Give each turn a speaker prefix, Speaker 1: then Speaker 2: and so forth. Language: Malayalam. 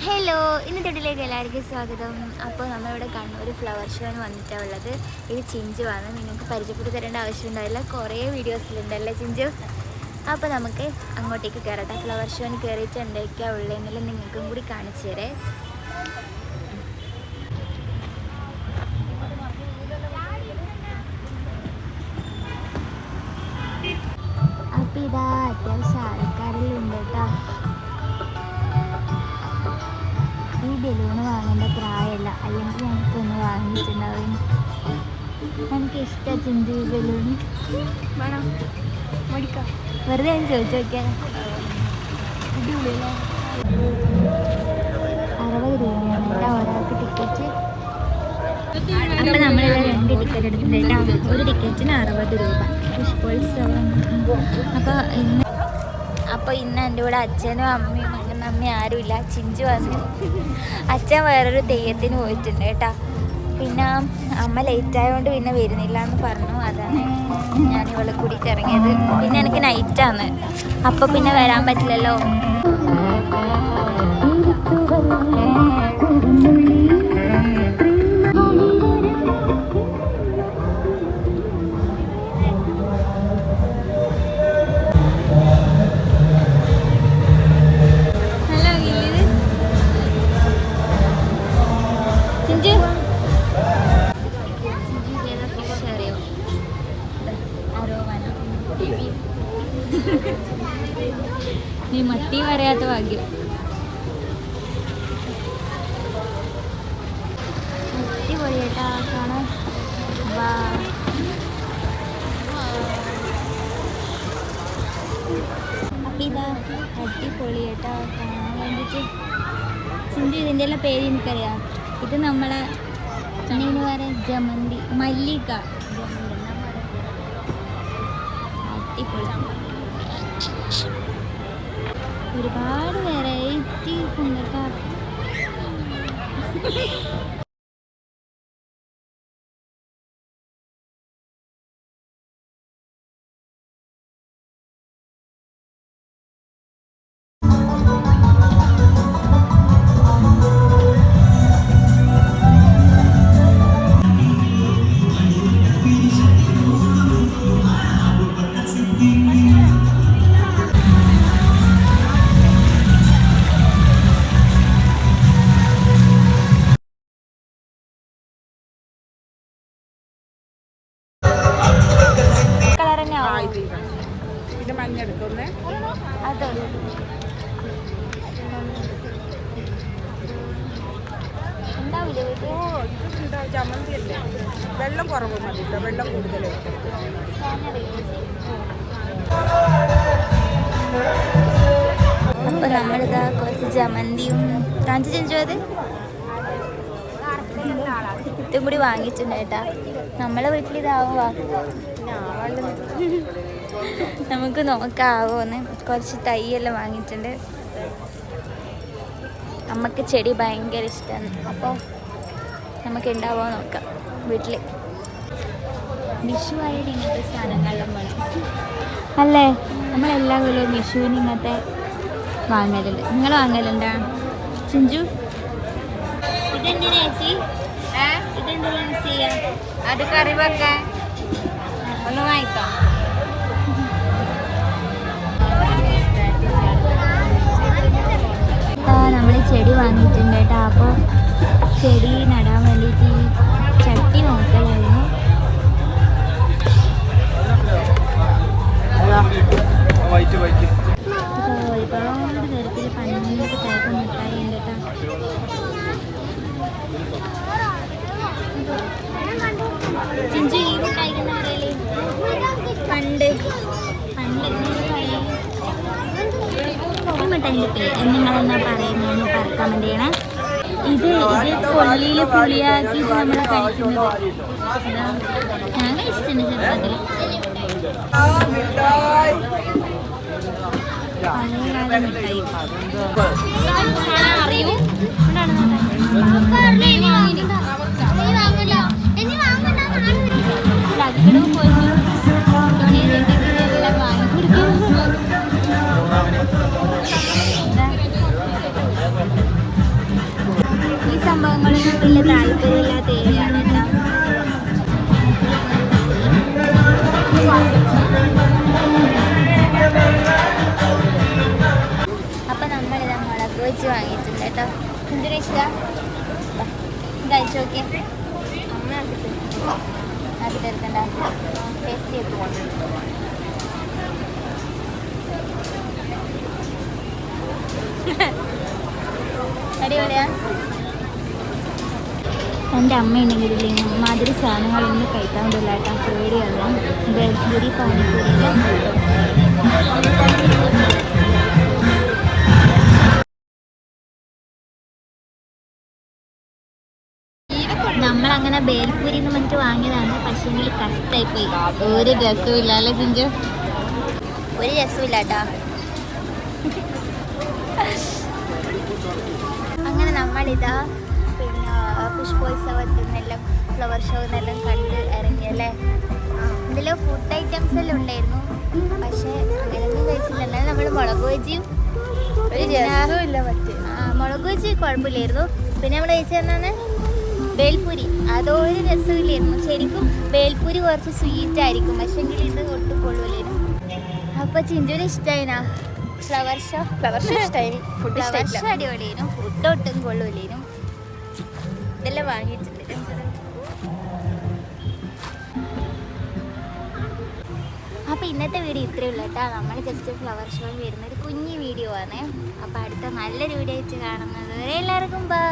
Speaker 1: ഹലോ, ഇന്നത്തെ വീട്ടിലേക്ക് എല്ലാവർക്കും സ്വാഗതം. അപ്പോൾ നമ്മളിവിടെ കണ്ണൂർ ഫ്ലവർ ഷോന് വന്നിട്ടാണ് ഉള്ളത്. ഇത് ചിഞ്ചു ആണ്. നിങ്ങൾക്ക് പരിചയപ്പെട്ട് തരേണ്ട ആവശ്യമുണ്ടാവില്ല, കുറേ വീഡിയോസിലുണ്ടല്ലേ ചിഞ്ചു. അപ്പോൾ നമുക്ക് അങ്ങോട്ടേക്ക് കയറട്ടെ. ഫ്ലവർ ഷോന് കയറിയിട്ട് എന്തൊക്കെയാണ് ഉള്ളതെന്നുള്ളത് നിങ്ങൾക്കും കൂടി കാണിച്ചു തരേ. അപ്പോൾ ഇതാ അത്യാവശ്യം ആൾക്കാരെല്ലാം കേട്ടോ. ഈ ബലൂണ് വാങ്ങേണ്ട പ്രായമല്ല, അല്ലെങ്കിൽ ഞങ്ങൾക്കൊന്ന് വാങ്ങിച്ചിട്ടുണ്ടാവും. എനിക്ക് ഇഷ്ടം ചിന്തി ബലൂണ് വേണം മേടിക്കാം. വെറുതെ ഞാൻ ചോദിച്ചു നോക്കിയാൽ 60 രൂപയാണ് കേട്ടോ ഒരാൾക്ക് ടിക്കറ്റ്. അപ്പം നമ്മളിവിടെ 2 ടിക്കറ്റ് എടുത്തിട്ടുണ്ട് കേട്ടോ. ഒരു ടിക്കറ്റിന് 60 രൂപ. പുഷ്പോത്സവം. അപ്പോൾ ഇന്ന് എൻ്റെ കൂടെ അച്ഛനും അമ്മയും അമ്മ ആരുമില്ല. ചിഞ്ചു വന്ന് അച്ഛൻ വേറൊരു തെയ്യത്തിന് പോയിട്ടുണ്ട് കേട്ടോ. പിന്നെ അമ്മ ലേറ്റ് ആയതുകൊണ്ട് പിന്നെ വരുന്നില്ല എന്ന് പറഞ്ഞു. അതാണ് ഞാൻ ഇവളെ കൂടിയിട്ട് ഇറങ്ങിയത്. പിന്നെ എനിക്ക് നൈറ്റാണ്, അപ്പോൾ പിന്നെ വരാൻ പറ്റില്ലല്ലോ. നീ മത്തി വരയാത്ത ഭാഗ്യം. അടിപൊളി കേട്ടാ കാണാൻ. അപ്പം ഇതാ അടിപൊളി കേട്ടാ കാണാൻ വേണ്ടിയിട്ട്. ചിന്തി ഇതിൻ്റെ എല്ലാം പേര് എനിക്കറിയാം. ഇത് നമ്മളെ എന്നു പറയാം ജമന്തി, മല്ലിക. അടിപൊളി, ഒരുപാട് വെറൈറ്റീസ് ഉണ്ട് കേട്ടോ.
Speaker 2: ഇത് മഞ്ഞെടുക്കുന്നേ
Speaker 1: അതോ
Speaker 2: ജമന്തി അല്ലേ. വെള്ളം കുറവ് മതി, വെള്ളം കൂടുതലായിട്ട്.
Speaker 1: അപ്പോൾ നമ്മളിതാ കുറച്ച് ജമന്തിയും കാഞ്ചി ചെഞ്ചത് ഇതും കൂടി വാങ്ങിച്ചിട്ടുണ്ട് കേട്ടാ. നമ്മളെ വീട്ടിൽ ഇതാവുക നമുക്ക് നോക്കാവോന്ന്. കുറച്ച് തൈയെല്ലാം വാങ്ങിയിട്ടുണ്ട്. നമുക്ക് ചെടി ഭയങ്കര ഇഷ്ടമാണ്, അപ്പോൾ നമുക്ക് ഉണ്ടാവുമോ നോക്കാം വീട്ടിൽ. വിഷുവായിട്ട് ഇങ്ങനത്തെ സാധനങ്ങളെല്ലാം വേണം അല്ലേ. നമ്മളെല്ലാ കൊല്ലവും വിഷുവിന് ഇങ്ങനത്തെ വാങ്ങലുണ്ട്. നിങ്ങൾ വാങ്ങലുണ്ടാ ചിഞ്ചു? ഇതെന്തിനാ ചേച്ചി? ഇതെന്തിനാണ് ചെയ്യാ? അത് കറി വെക്കാൻ ഒന്ന് വാങ്ങിക്കാം. നമ്മൾ ചെടി വാങ്ങിയിട്ടുണ്ട് കേട്ടോ. അപ്പോൾ ചെടി നടാൻ വേണ്ടിയിട്ട് ചട്ടി നോക്കലായിരുന്നു. ഒരുപാട് തരത്തിൽ പണ്ടൊക്കെ ടൈപ്പ് മിഠായി ഉണ്ട് കേട്ടോ. ചിഞ്ചു ഈ മിഠായിക്കുന്ന പറയലേ പണ്ട് ഈ മിഠായിൻ്റെ പേര് നിങ്ങളെന്നാ പറയുന്നതെന്ന് കമൻറ്റ് ചെയ്യണേ. ഇത് കൊള്ളിയിൽ പുളിയാക്കി നമ്മൾ കഴിക്കുന്നത്. ഞാൻ കഴിച്ചിട്ടുണ്ട് ചെറുപ്പത്തിൽ. പഴയകാല മിഠായി അറിയൂ. ലക്കടവും പോയി എല്ലാം വാങ്ങിക്കൊടുക്കും. സംഭവങ്ങളൊന്നും വലിയ താല്പര്യമില്ലാത്ത ഏരിയയാണ് കേട്ടോ. അപ്പം നമ്മളിതാ മുളക് വെച്ച് വാങ്ങിയിട്ടുണ്ട് കേട്ടോ. എന്തിനാ ഇഷ്ടം കഴിച്ചു നോക്കിയേ. ആക്കി തരുത്തണ്ട ടേസ്റ്റ് ചെയ്ത് അടിപൊളിയാ. എൻ്റെ അമ്മയുണ്ടെങ്കിൽ മാതിരി സാധനങ്ങളൊന്നും കഴിക്കാൻ പറ്റില്ല കേട്ടോ. പേടിയല്ല. ബേൽപൂരി പാനിപ്പൂരിയില്ല. നമ്മളങ്ങനെ ബേൽപൂരി എന്ന് പറഞ്ഞിട്ട് വാങ്ങിയതാണ്. പക്ഷേങ്കിൽ കഷ്ടായിപ്പോയി. ഒരു രസവും ഇല്ല അല്ലേ ചിഞ്ചു? ഒരു രസവും ഇല്ല കേട്ടോ. അങ്ങനെ നമ്മളിതാ പിന്നെ പുഷ്പോത്സവത്തിൽ നിന്നെല്ലാം ഫ്ലവർ ഷോ എന്നെല്ലാം കണ്ട് ഇറങ്ങിയല്ലേ. ഇതിൽ ഫുഡ് ഐറ്റംസ് എല്ലാം ഉണ്ടായിരുന്നു. പക്ഷേ അങ്ങനെയൊന്നും കഴിച്ചില്ല. എന്നാലും നമ്മൾ മുളക് ബജിയും മുളക് ബജി കുഴപ്പമില്ലായിരുന്നു. പിന്നെ നമ്മൾ കഴിച്ചതെന്നാണ് ബേൽപൂരി. അതൊരു രസമില്ലായിരുന്നു. ശരിക്കും ബേൽപൂരി കുറച്ച് സ്വീറ്റ് ആയിരിക്കും. പക്ഷേങ്കിൽ ഇത് ഒട്ടും കൊള്ളൂലായിരുന്നു. അപ്പോൾ ചിഞ്ചുവിന് ഇഷ്ടമായിനാ ഫ്ലവർ ഷോ? ഫ്ലവർ ഷോ ഇഷ്ടമായി. ഫ്ലവർ ഷോ അടിപൊളിയായിരുന്നു. ഫുഡ് ഒട്ടും കൊള്ളൂലായിരുന്നു. ഇതെല്ലാം വാങ്ങിയിട്ടുണ്ട്. അപ്പോൾ ഇന്നത്തെ വീഡിയോ ഇത്രയേ ഉള്ളൂ കേട്ടോ. നമ്മൾ ജസ്റ്റ് ഫ്ലവർ ഷോയിൽ വരുന്ന ഒരു കുഞ്ഞു വീഡിയോ ആണ്. അപ്പോൾ അടുത്ത നല്ലൊരു വീഡിയോ ആയിട്ട് കാണുന്നത് വരെ എല്ലാവർക്കും ബൈ.